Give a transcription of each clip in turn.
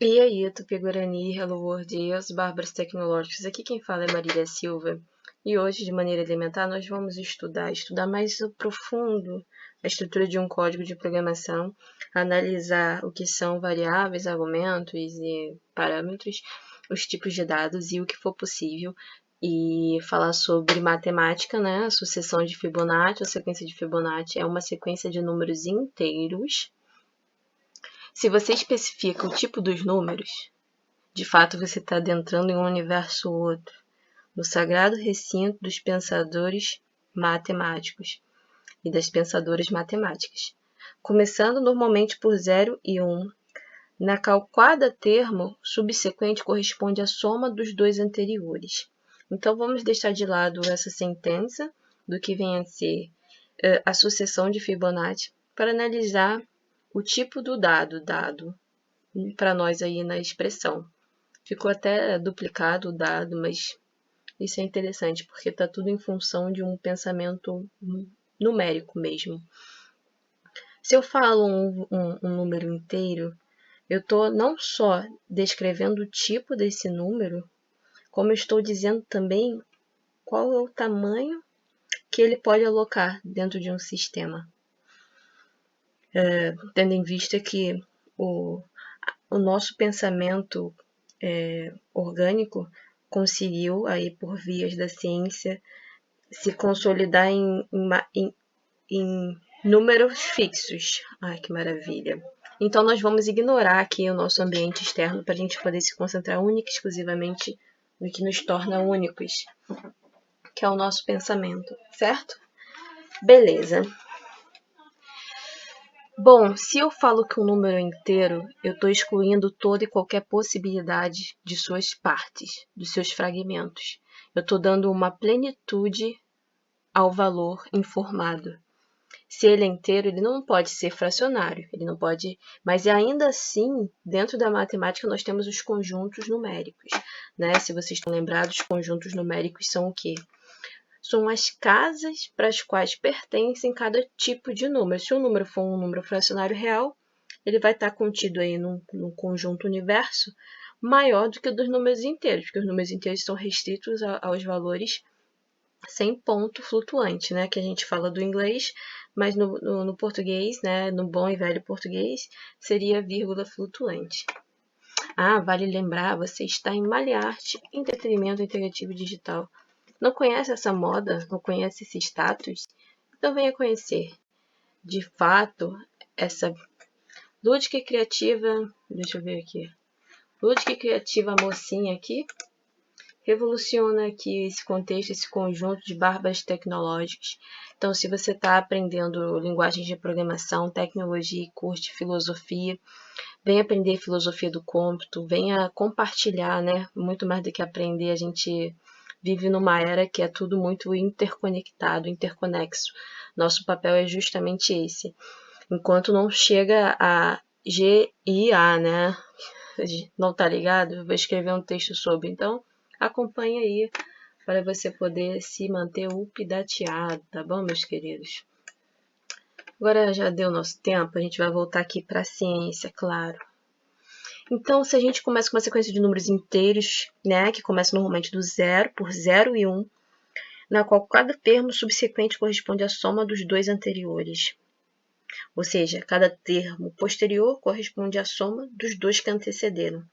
E aí, Tupi-Guarani, Hello World e os Bárbaros Tecnológicos. Aqui quem fala é Marília Silva. E hoje, de maneira elementar, nós vamos estudar mais a profundo a estrutura de um código de programação, analisar o que são variáveis, argumentos e parâmetros, os tipos de dados e o que for possível, e falar sobre matemática, né? A sucessão de Fibonacci, a sequência de Fibonacci é uma sequência de números inteiros. Se você especifica o tipo dos números, de fato você está adentrando em um universo outro, no sagrado recinto dos pensadores matemáticos e das pensadoras matemáticas, começando normalmente por 0 e 1. Na qual cada termo subsequente corresponde à soma dos dois anteriores. Então vamos deixar de lado essa sentença do que vem a ser a sucessão de Fibonacci para analisar o tipo do dado para nós aí na expressão. Ficou até duplicado o dado, mas isso é interessante, porque está tudo em função de um pensamento numérico mesmo. Se eu falo um número inteiro, eu estou não só descrevendo o tipo desse número, como eu estou dizendo também qual é o tamanho que ele pode alocar dentro de um sistema. Tendo em vista que o nosso pensamento orgânico conseguiu, aí por vias da ciência, se consolidar em números fixos. Ai, que maravilha! Então, nós vamos ignorar aqui o nosso ambiente externo para a gente poder se concentrar única e exclusivamente no que nos torna únicos, que é o nosso pensamento, certo? Beleza. Bom, se eu falo que um número é inteiro, eu estou excluindo toda e qualquer possibilidade de suas partes, dos seus fragmentos. Eu estou dando uma plenitude ao valor informado. Se ele é inteiro, ele não pode ser fracionário, ele não pode, mas ainda assim, dentro da matemática, nós temos os conjuntos numéricos, né? Se vocês estão lembrados, os conjuntos numéricos são o quê? São as casas para as quais pertencem cada tipo de número. Se o número for um número fracionário real, ele vai estar contido aí num conjunto universo maior do que o dos números inteiros, porque os números inteiros são restritos aos valores sem ponto flutuante, né? Que a gente fala do inglês, mas no português, né? No bom e velho português, seria vírgula flutuante. Ah, vale lembrar, você está em Maliarte, entretenimento interativo digital. Não conhece essa moda? Não conhece esse status? Então venha conhecer. De fato, essa lúdica e criativa, deixa eu ver aqui, lúdica e criativa mocinha aqui, revoluciona aqui esse contexto, esse conjunto de bárbaros tecnológicos. Então, se você está aprendendo linguagens de programação, tecnologia e curte filosofia, venha aprender filosofia do cômputo, venha compartilhar, né? Muito mais do que aprender, a gente vive numa era que é tudo muito interconectado, interconexo. Nosso papel é justamente esse. Enquanto não chega a GIA, né? Não tá ligado? Eu vou escrever um texto sobre. Então, acompanhe aí para você poder se manter updateado, tá bom, meus queridos? Agora já deu nosso tempo, a gente vai voltar aqui para a ciência, claro. Então, se a gente começa com uma sequência de números inteiros, né, que começa normalmente do 0 por 0 e 1, na qual cada termo subsequente corresponde à soma dos dois anteriores. Ou seja, cada termo posterior corresponde à soma dos dois que antecederam.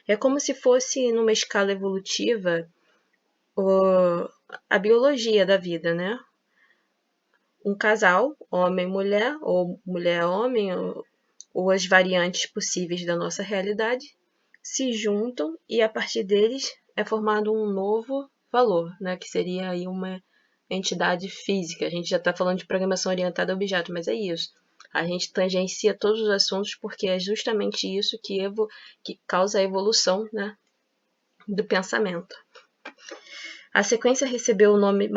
É como se fosse, numa escala evolutiva, a biologia da vida, né? Um casal, homem e mulher, ou mulher-homem, ou as variantes possíveis da nossa realidade, se juntam e a partir deles é formado um novo valor, né? Que seria aí uma entidade física. A gente já está falando de programação orientada a objeto, mas é isso. A gente tangencia todos os assuntos porque é justamente isso que causa a evolução, né, do pensamento. A sequência recebeu o nome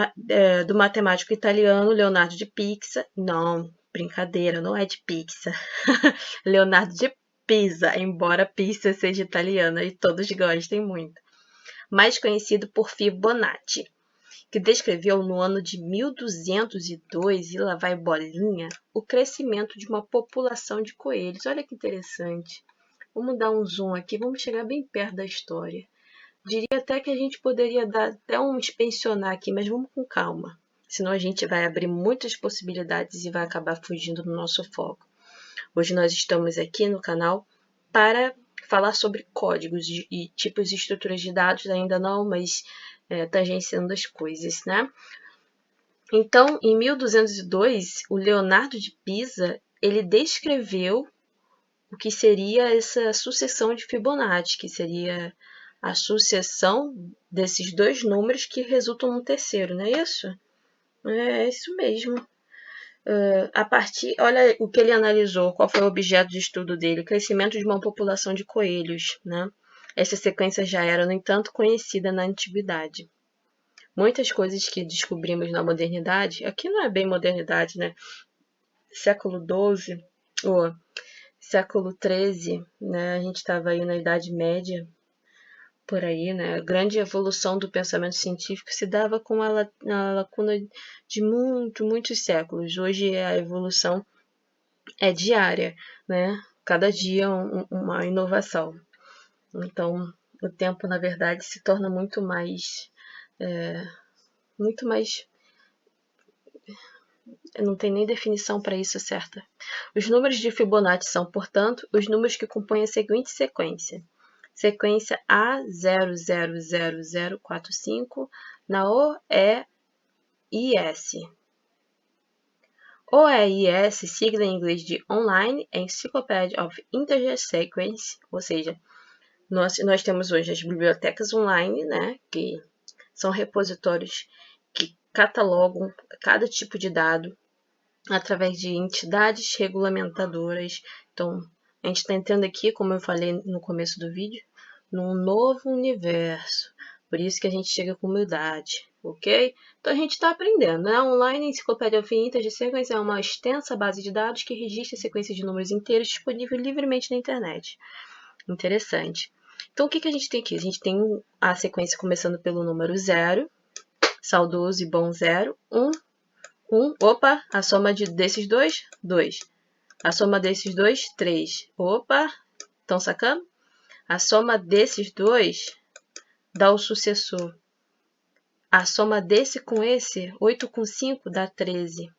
do matemático italiano Leonardo de Pisa. Não, brincadeira, não é de Pisa. Leonardo de Pisa, embora Pisa seja italiana e todos gostem muito. Mais conhecido por Fibonacci, que descreveu no ano de 1202, e lá vai bolinha, o crescimento de uma população de coelhos. Olha que interessante. Vamos dar um zoom aqui, vamos chegar bem perto da história. Diria até que a gente poderia dar até um inspecionar aqui, mas vamos com calma. Senão a gente vai abrir muitas possibilidades e vai acabar fugindo do nosso foco. Hoje nós estamos aqui no canal para falar sobre códigos e tipos e estruturas de dados, ainda não, mas tangenciando as coisas, né? Então, em 1202, o Leonardo de Pisa, ele descreveu o que seria essa sucessão de Fibonacci, que seria a sucessão desses dois números que resultam no terceiro, não é isso? É isso mesmo. Olha o que ele analisou, qual foi o objeto de estudo dele, crescimento de uma população de coelhos, né? Essa sequência já era, no entanto, conhecida na antiguidade. Muitas coisas que descobrimos na modernidade, aqui não é bem modernidade, né? Século XII, ou século XIII, né? A gente estava aí na Idade Média, por aí, né? A grande evolução do pensamento científico se dava com a lacuna de muitos séculos. Hoje a evolução é diária, né? Cada dia uma inovação. Então, o tempo, na verdade, se torna muito mais... não tem nem definição para isso certa. Os números de Fibonacci são, portanto, os números que compõem a seguinte sequência. Sequência A0000045 na OEIS. OEIS, sigla em inglês de Online Encyclopedia of Integer Sequence, ou seja, nós temos hoje as bibliotecas online, né, que são repositórios que catalogam cada tipo de dado através de entidades regulamentadoras. Então, a gente está entrando aqui, como eu falei no começo do vídeo, num novo universo. Por isso que a gente chega com humildade, ok? Então, a gente está aprendendo, né? Online Encyclopedia of Integer Sequence é uma extensa base de dados que registra sequências de números inteiros disponível livremente na internet. Interessante. Então, o que a gente tem aqui? A gente tem a sequência começando pelo número 0, saudoso e bom 0, 1, 1, opa, a soma desses dois, 2. A soma desses dois, 3. Opa, estão sacando? A soma desses dois dá o sucessor. A soma desse com esse, 8 com 5, dá 13.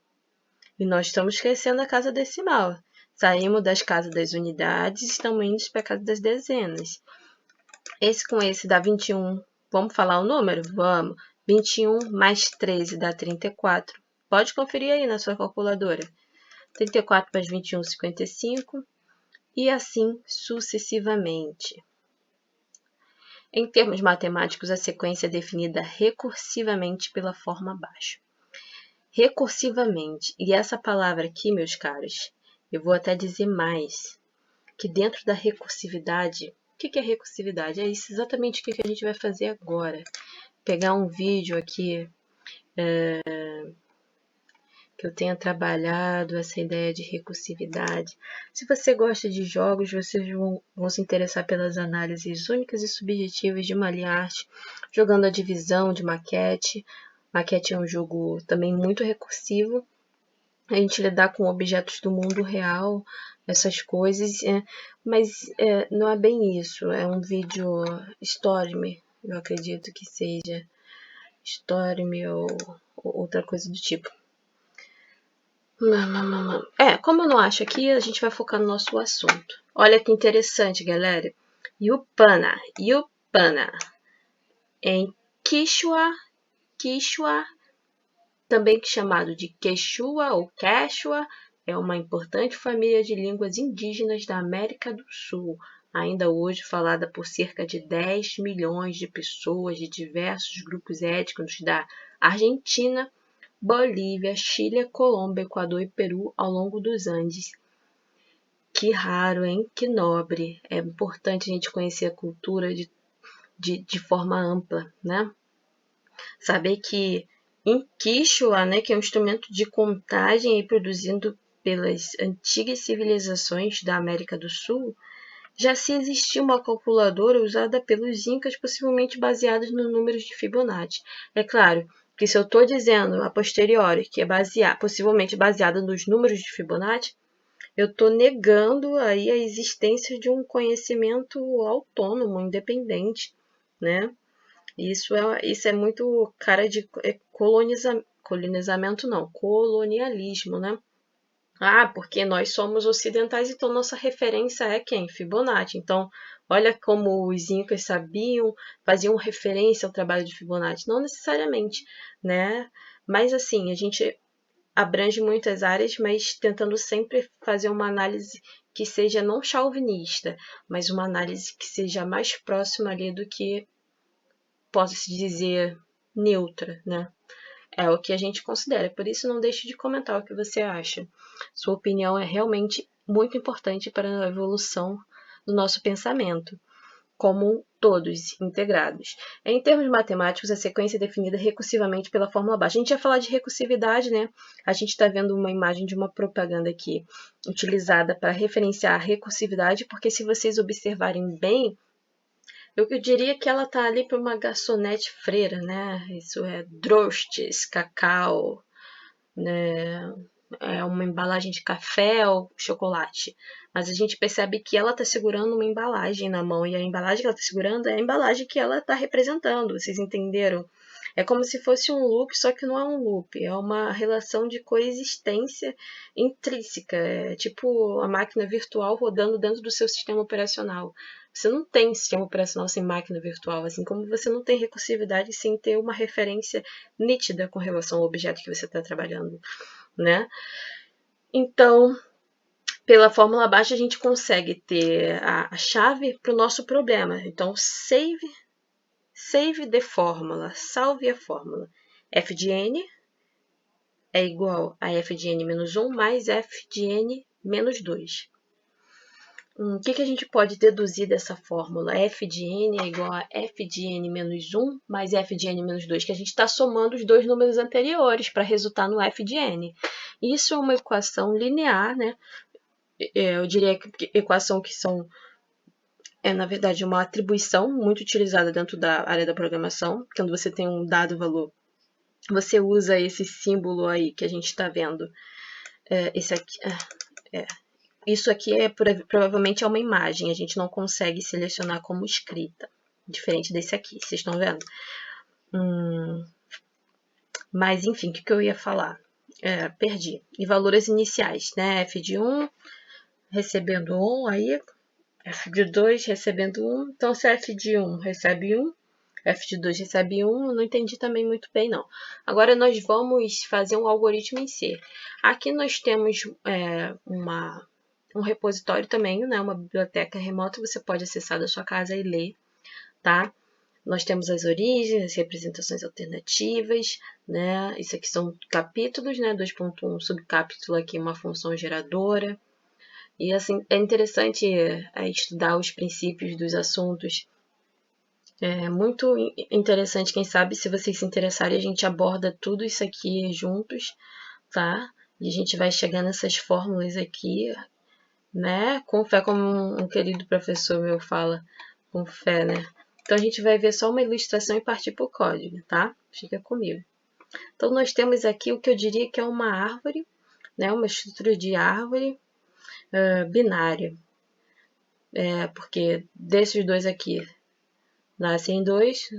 E nós estamos crescendo a casa decimal. Saímos das casas das unidades e estamos indo para a casa das dezenas. Esse com esse dá 21. Vamos falar o número? Vamos. 21 mais 13 dá 34. Pode conferir aí na sua calculadora. 34 mais 21, 55. E assim sucessivamente. Em termos matemáticos, a sequência é definida recursivamente pela forma abaixo. Recursivamente. E essa palavra aqui, meus caros, eu vou até dizer mais. Que dentro da recursividade... O que é recursividade? É isso exatamente o que a gente vai fazer agora. Pegar um vídeo aqui que eu tenha trabalhado essa ideia de recursividade. Se você gosta de jogos, vocês vão se interessar pelas análises únicas e subjetivas de Maliart, jogando a divisão de maquete. Maquete é um jogo também muito recursivo. A gente lidar com objetos do mundo real, essas coisas, mas não é bem isso. É um vídeo Storm, eu acredito que seja Storm ou outra coisa do tipo. Como eu não acho aqui, a gente vai focar no nosso assunto. Olha que interessante, galera. Yupana. Em Quichua, também chamado de Quechua ou Quechua, é uma importante família de línguas indígenas da América do Sul, ainda hoje falada por cerca de 10 milhões de pessoas de diversos grupos étnicos da Argentina, Bolívia, Chile, Colômbia, Equador e Peru ao longo dos Andes. Que raro, hein? Que nobre. É importante a gente conhecer a cultura de forma ampla, né? Saber que em Quichua, né, que é um instrumento de contagem produzido pelas antigas civilizações da América do Sul, já se existia uma calculadora usada pelos incas, possivelmente baseada nos números de Fibonacci. É claro que se eu estou dizendo a posteriori que é possivelmente baseada nos números de Fibonacci, eu estou negando aí a existência de um conhecimento autônomo, independente, né? Isso é muito cara de colonizamento, não, colonialismo, né? Ah, porque nós somos ocidentais, então nossa referência é quem? Fibonacci. Então, olha como os incas sabiam, faziam referência ao trabalho de Fibonacci. Não necessariamente, né? Mas assim, a gente abrange muitas áreas, mas tentando sempre fazer uma análise que seja não chauvinista, mas uma análise que seja mais próxima ali do que possa-se dizer neutra, né? É o que a gente considera. Por isso, não deixe de comentar o que você acha. Sua opinião é realmente muito importante para a evolução do nosso pensamento, como todos integrados. Em termos matemáticos, a sequência é definida recursivamente pela fórmula abaixo. A gente ia falar de recursividade, né? A gente está vendo uma imagem de uma propaganda aqui utilizada para referenciar a recursividade, porque se vocês observarem bem, eu diria que ela tá ali para uma garçonete freira, né? Isso é drostes, cacau, né? É uma embalagem de café ou chocolate. Mas a gente percebe que ela está segurando uma embalagem na mão. E a embalagem que ela está segurando é a embalagem que ela está representando. Vocês entenderam? É como se fosse um loop, só que não é um loop. É uma relação de coexistência intrínseca. É tipo a máquina virtual rodando dentro do seu sistema operacional. Você não tem sistema operacional sem máquina virtual, assim como você não tem recursividade sem ter uma referência nítida com relação ao objeto que você está trabalhando, né? Então, pela fórmula abaixo, a gente consegue ter a chave para o nosso problema. Então, save the fórmula, salve a fórmula. F de n é igual a f de n menos 1 mais f de n menos 2. O que a gente pode deduzir dessa fórmula? F de n é igual a f de n menos 1 mais f de n menos 2, que a gente está somando os dois números anteriores para resultar no f de n. Isso é uma equação linear, né? Eu diria que equação que na verdade, uma atribuição muito utilizada dentro da área da programação. Quando você tem um dado valor, você usa esse símbolo aí que a gente está vendo. Esse aqui... Isso aqui provavelmente é uma imagem, a gente não consegue selecionar como escrita, diferente desse aqui, vocês estão vendo? Mas, enfim, o que eu ia falar? Perdi. E valores iniciais, né? F de 1 recebendo 1, aí F de 2 recebendo 1. Então, se F de 1 recebe 1, F de 2 recebe 1, não entendi também muito bem, não. Agora, nós vamos fazer um algoritmo em C. Aqui nós temos um repositório também, né? Uma biblioteca remota, você pode acessar da sua casa e ler, tá? Nós temos as origens, as representações alternativas, né? Isso aqui são capítulos, né? 2.1 subcapítulo aqui, uma função geradora. E assim, é interessante estudar os princípios dos assuntos. É muito interessante, quem sabe, se vocês se interessarem, a gente aborda tudo isso aqui juntos, tá? E a gente vai chegar nessas fórmulas aqui, né? Com fé, como um querido professor meu fala, com fé, né? Então a gente vai ver só uma ilustração e partir para o código, tá? Fica comigo. Então nós temos aqui o que eu diria que é uma árvore, né? Uma estrutura de árvore binária. Porque desses dois aqui nascem 2,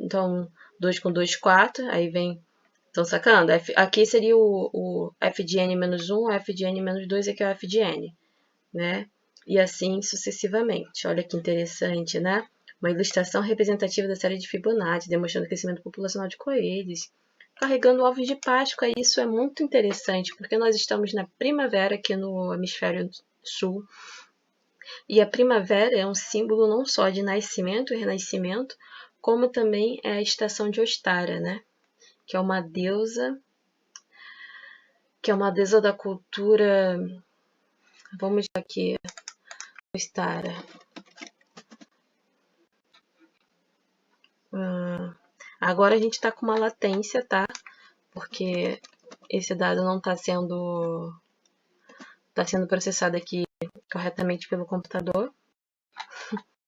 então 2 com 2, 4, aí vem... Estão sacando? Aqui seria o f de n menos 1, f de n menos 2, aqui é o f de n, né? E assim sucessivamente. Olha que interessante, né? Uma ilustração representativa da série de Fibonacci, demonstrando o crescimento populacional de coelhos, carregando ovos de Páscoa. Isso é muito interessante, porque nós estamos na primavera aqui no hemisfério sul, e a primavera é um símbolo não só de nascimento e renascimento, como também é a estação de Ostara, né? Que é uma deusa da cultura. Vamos aqui, Ostara. Agora a gente está com uma latência, tá? Porque esse dado não está sendo processado aqui corretamente pelo computador.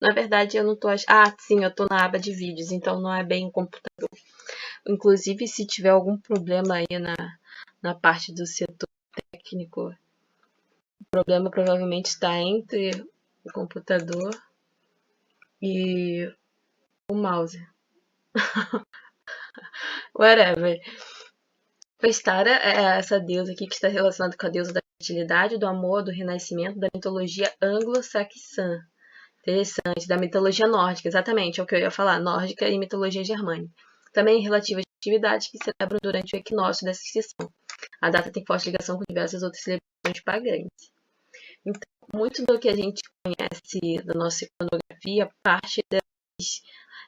Na verdade, eu não tô achando... Ah, sim, eu tô na aba de vídeos, então não é bem o computador. Inclusive, se tiver algum problema aí na parte do setor técnico, O problema provavelmente está entre o computador e o mouse. Whatever. Vestara é essa deusa aqui que está relacionada com a deusa da fertilidade, do amor, do renascimento, da mitologia anglo-saxã. Interessante, da mitologia nórdica, exatamente, é o que eu ia falar, nórdica e mitologia germânica. Também relativas a atividades que celebram durante o equinócio dessa estação. A data tem forte ligação com diversas outras celebrações pagãs. Então, muito do que a gente conhece da nossa iconografia parte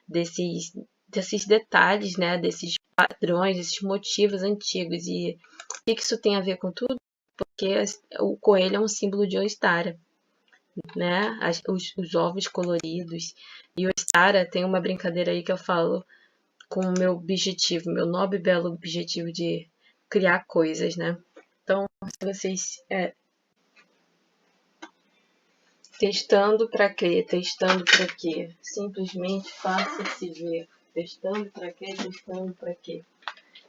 desses detalhes, né, desses padrões, desses motivos antigos. E o que isso tem a ver com tudo? Porque o coelho é um símbolo de Ostara, né? Os ovos coloridos. E Ostara tem uma brincadeira aí que eu falo com o meu objetivo, meu nobre e belo objetivo de criar coisas, né? Então, se vocês testando para quê? Testando para quê? Simplesmente faça-se ver. Testando para quê? Testando para quê?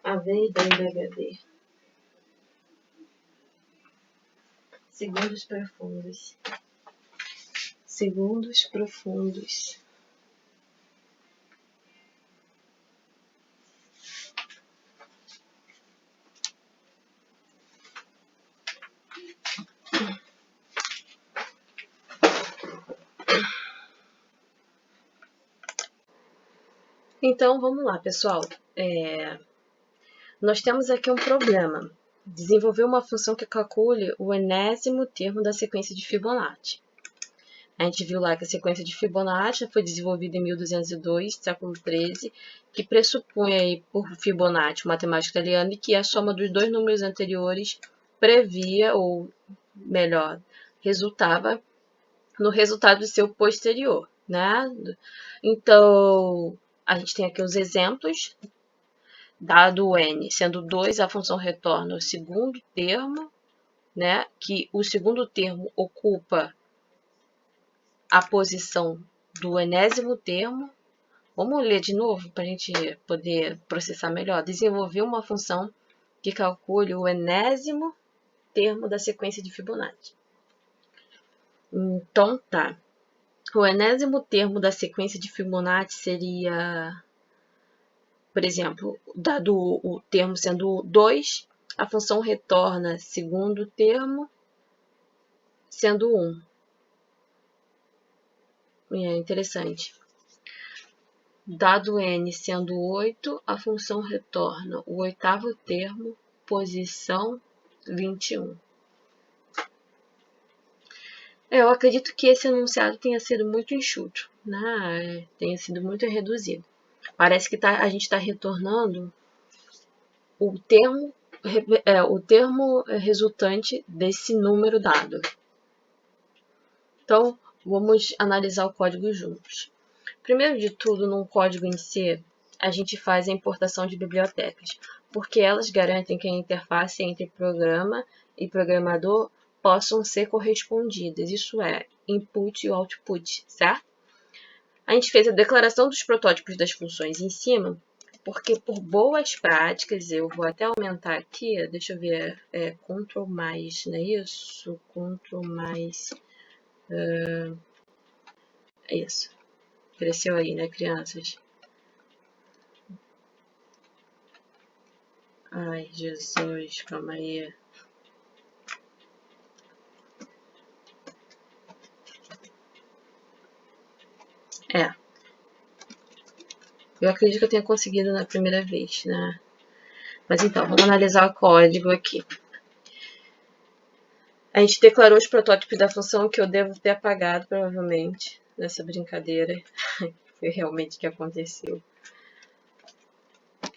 A veia da HD. Segundos profundos. Segundos profundos. Então, vamos lá, pessoal. Nós temos aqui um problema. Desenvolver uma função que calcule o enésimo termo da sequência de Fibonacci. A gente viu lá que a sequência de Fibonacci foi desenvolvida em 1202, século XIII, que pressupunha aí por Fibonacci, um matemático italiano, que a soma dos dois números anteriores previa, ou melhor, resultava no resultado do seu posterior, né? Então, a gente tem aqui os exemplos. Dado o n sendo 2, a função retorna o segundo termo, né? Que o segundo termo ocupa a posição do enésimo termo. Vamos ler de novo para a gente poder processar melhor. Desenvolver uma função que calcule o enésimo termo da sequência de Fibonacci. Então, tá. O enésimo termo da sequência de Fibonacci seria, por exemplo, dado o termo sendo 2, a função retorna segundo termo sendo 1. É interessante. Dado n sendo 8, a função retorna o oitavo termo, posição 21. Eu acredito que esse enunciado tenha sido muito enxuto, né? Tenha sido muito reduzido. Parece que a gente está retornando o termo resultante desse número dado. Então, vamos analisar o código juntos. Primeiro de tudo, num código em C, a gente faz a importação de bibliotecas, porque elas garantem que a interface entre programa e programador possam ser correspondidas, isso é, input e output, certo? A gente fez a declaração dos protótipos das funções em cima, porque por boas práticas, eu vou até aumentar aqui, deixa eu ver, Ctrl+, não é isso? Ctrl+, isso. Cresceu aí, né, crianças? Ai, Jesus, calma aí. Eu acredito que eu tenha conseguido na primeira vez, né? Mas então, vamos analisar o código aqui. A gente declarou os protótipos da função que eu devo ter apagado, provavelmente, nessa brincadeira. Foi realmente o que aconteceu.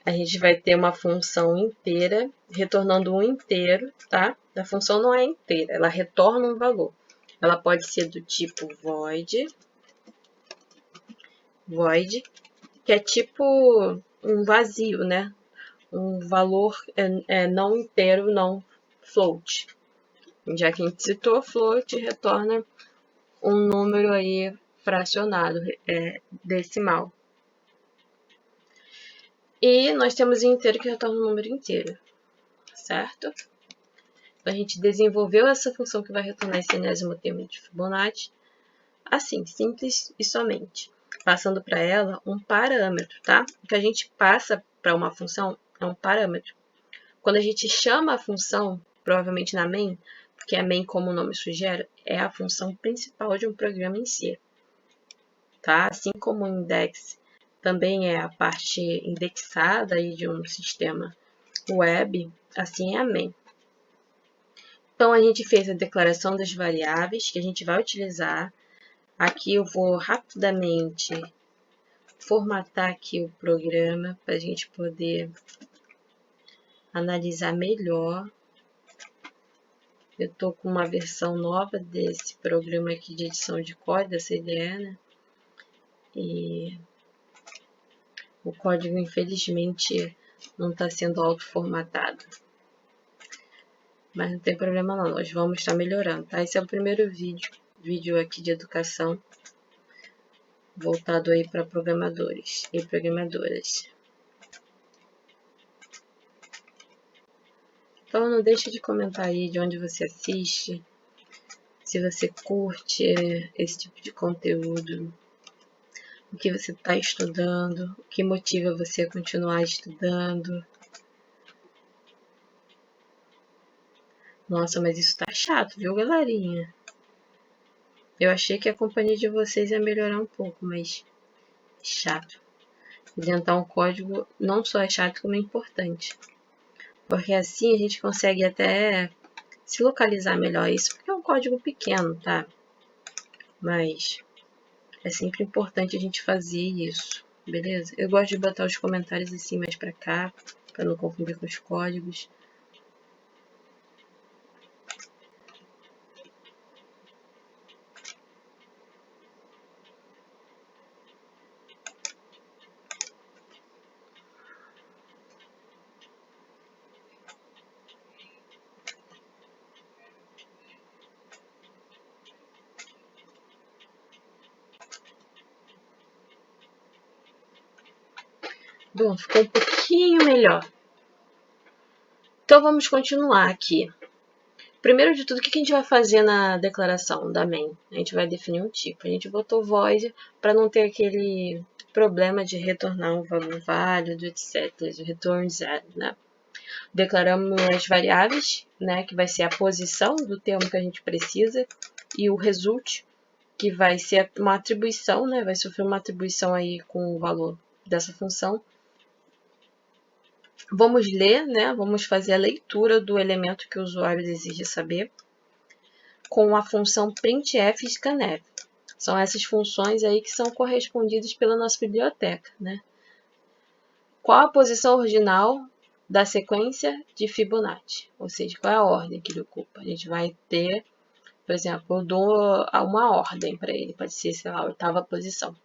A gente vai ter uma função inteira, retornando um inteiro, tá? A função não é inteira, ela retorna um valor. Ela pode ser do tipo void, que é tipo um vazio, né? Um valor não inteiro, não float. Já que a gente citou, float retorna um número aí fracionado, decimal. E nós temos inteiro que retorna um número inteiro, certo? A gente desenvolveu essa função que vai retornar esse enésimo termo de Fibonacci, assim, simples e somente, passando para ela um parâmetro, tá? O que a gente passa para uma função é um parâmetro. Quando a gente chama a função, provavelmente na main, porque a main, como o nome sugere, é a função principal de um programa em si, tá? Assim como o index também é a parte indexada aí de um sistema web, assim é a main. Então, a gente fez a declaração das variáveis que a gente vai utilizar. Aqui eu vou rapidamente formatar aqui o programa para a gente poder analisar melhor. Eu estou com uma versão nova desse programa aqui de edição de código, da CDE, né? E o código, infelizmente, não está sendo auto-formatado. Mas não tem problema não, nós vamos estar melhorando, tá? Esse é o primeiro vídeo aqui de educação, voltado aí para programadores e programadoras. Então não deixe de comentar aí de onde você assiste, se você curte esse tipo de conteúdo, o que você está estudando, o que motiva você a continuar estudando. Nossa, mas isso tá chato, viu, galerinha? Eu achei que a companhia de vocês ia melhorar um pouco, mas chato. Inventar um código não só é chato, como é importante. Porque assim a gente consegue até se localizar melhor. Isso porque é um código pequeno, tá? Mas é sempre importante a gente fazer isso, beleza? Eu gosto de botar os comentários assim mais pra cá, pra não confundir com os códigos. Bom, ficou um pouquinho melhor. Então vamos continuar aqui. Primeiro de tudo, o que a gente vai fazer na declaração da main? A gente vai definir um tipo. A gente botou void para não ter aquele problema de retornar um valor válido, etc. Return zero, né? Declaramos as variáveis, né, que vai ser a posição do termo que a gente precisa, e o result, que vai ser uma atribuição, né, vai sofrer uma atribuição aí com o valor dessa função. Vamos ler, né, vamos fazer a leitura do elemento que o usuário deseja saber com a função printf e scanf. São essas funções aí que são correspondidas pela nossa biblioteca, né? Qual a posição original da sequência de Fibonacci? Ou seja, qual é a ordem que ele ocupa? A gente vai ter, por exemplo, eu dou uma ordem para ele, pode ser, sei lá, a 8ª posição.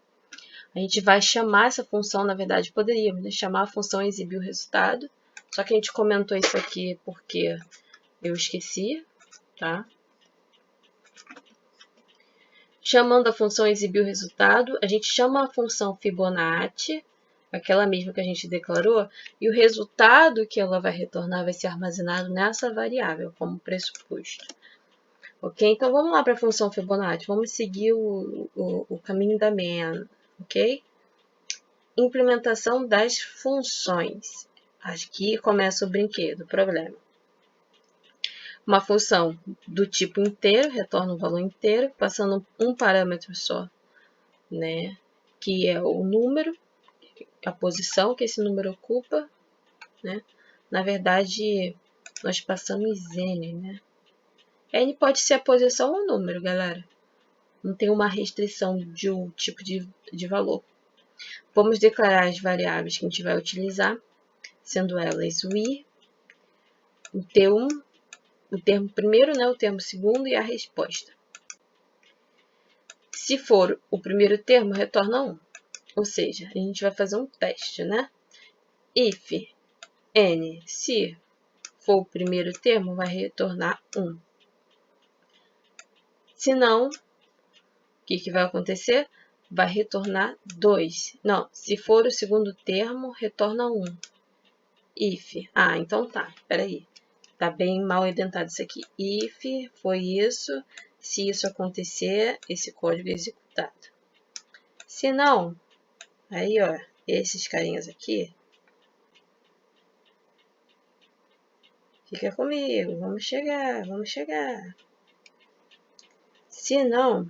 A gente vai chamar essa função, na verdade, poderíamos, né, chamar a função exibir o resultado, só que a gente comentou isso aqui porque eu esqueci, tá? Chamando a função exibir o resultado, a gente chama a função Fibonacci, aquela mesma que a gente declarou, e o resultado que ela vai retornar vai ser armazenado nessa variável, como pressuposto. Ok? Então, vamos lá para a função Fibonacci. Vamos seguir o caminho da main, ok? Implementação das funções. Aqui começa o brinquedo, o problema. Uma função do tipo inteiro, retorna um valor inteiro, passando um parâmetro só, né? Que é o número, a posição que esse número ocupa, né? Na verdade, nós passamos n, né? N pode ser a posição ou o número, galera. Não tem uma restrição de um tipo de valor. Vamos declarar as variáveis que a gente vai utilizar, sendo elas o i, o t1, o termo primeiro, né, o termo segundo e a resposta. Se for o primeiro termo, retorna 1. Ou seja, a gente vai fazer um teste, né? If n, se for o primeiro termo, vai retornar 1. Se não, o que vai acontecer? Vai retornar 2. Não, se for o segundo termo, retorna 1. If. Ah, então tá, peraí. Tá bem mal indentado isso aqui. If foi isso. Se isso acontecer, esse código é executado. Se não, aí ó, esses carinhas aqui. Fica comigo, vamos chegar, vamos chegar. Se não,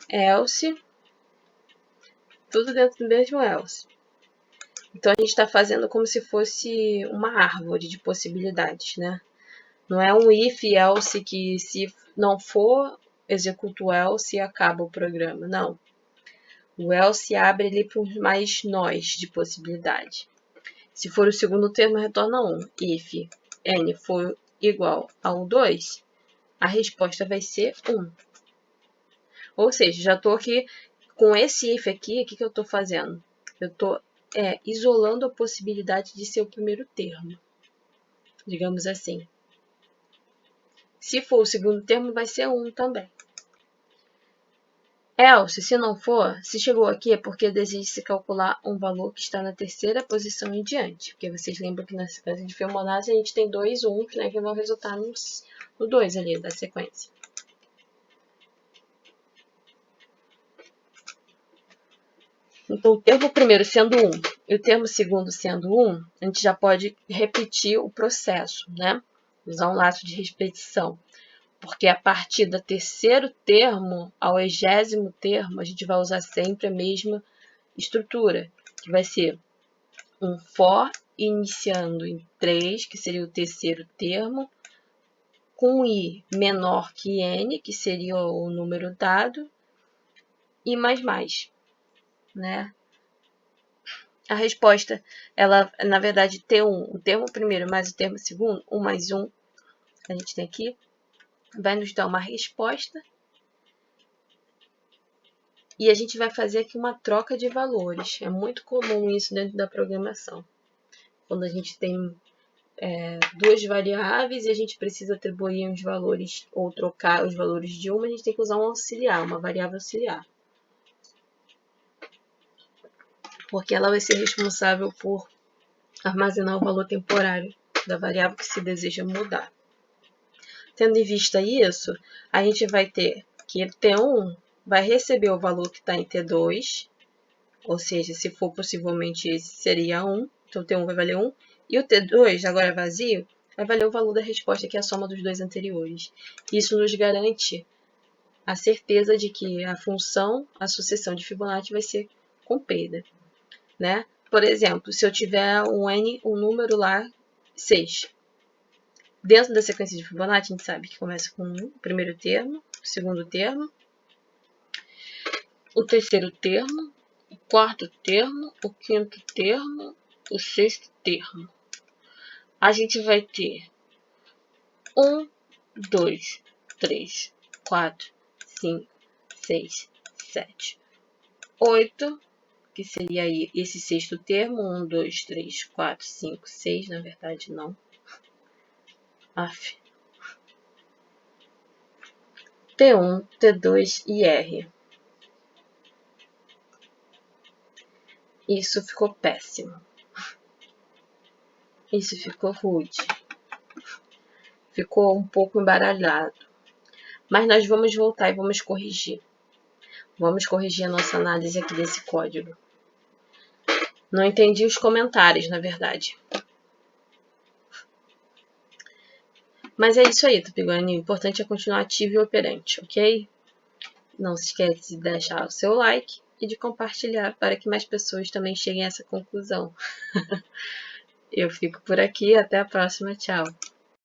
else, tudo dentro do mesmo else. Então a gente está fazendo como se fosse uma árvore de possibilidades, né? Não é um if else que se não for, executa o else e acaba o programa. Não. O else abre ali para os mais nós de possibilidade. Se for o segundo termo, retorna 1. If n for igual ao 2, a resposta vai ser 1. Ou seja, já estou aqui com esse if aqui, o que eu estou fazendo? Eu estou isolando a possibilidade de ser o primeiro termo, digamos assim. Se for o segundo termo, vai ser 1 também. Else, se não for, se chegou aqui é porque deseja-se calcular um valor que está na terceira posição em diante. Porque vocês lembram que na sequência de Fibonacci a gente tem 2 1s, né, que vão resultar no 2 ali da sequência. Então, o termo primeiro sendo 1 e o termo segundo sendo 1, a gente já pode repetir o processo, né? Usar um laço de repetição. Porque a partir do terceiro termo ao 20º termo, a gente vai usar sempre a mesma estrutura, que vai ser um for iniciando em 3, que seria o terceiro termo, com i menor que n, que seria o número dado, e mais, né? A resposta, ela, na verdade, T1, o termo primeiro mais o termo segundo, 1 mais 1, a gente tem aqui, vai nos dar uma resposta. E a gente vai fazer aqui uma troca de valores. É muito comum isso dentro da programação. Quando a gente tem duas variáveis e a gente precisa atribuir uns valores ou trocar os valores de uma, a gente tem que usar um auxiliar, uma variável auxiliar. Porque ela vai ser responsável por armazenar o valor temporário da variável que se deseja mudar. Tendo em vista isso, a gente vai ter que T1 vai receber o valor que está em T2, ou seja, se for possivelmente esse, seria 1, então o T1 vai valer 1, e o T2, agora vazio, vai valer o valor da resposta, que é a soma dos dois anteriores. Isso nos garante a certeza de que a função, a sucessão de Fibonacci vai ser cumprida, né? Por exemplo, se eu tiver um número lá, 6. Dentro da sequência de Fibonacci, a gente sabe que começa com o primeiro termo, o segundo termo, o terceiro termo, o quarto termo, o quinto termo, o sexto termo. A gente vai ter 1, 2, 3, 4, 5, 6, 7, 8, que seria aí esse sexto termo, 1, 2, 3, 4, 5, 6, na verdade não. T1, T2 e R. Isso ficou péssimo. Isso ficou rude. Ficou um pouco embaralhado. Mas nós vamos voltar e vamos corrigir. Vamos corrigir a nossa análise aqui desse código. Não entendi os comentários, na verdade. Mas é isso aí, Tupiguani. O importante é continuar ativo e operante, ok? Não se esqueça de deixar o seu like e de compartilhar para que mais pessoas também cheguem a essa conclusão. Eu fico por aqui. Até a próxima. Tchau.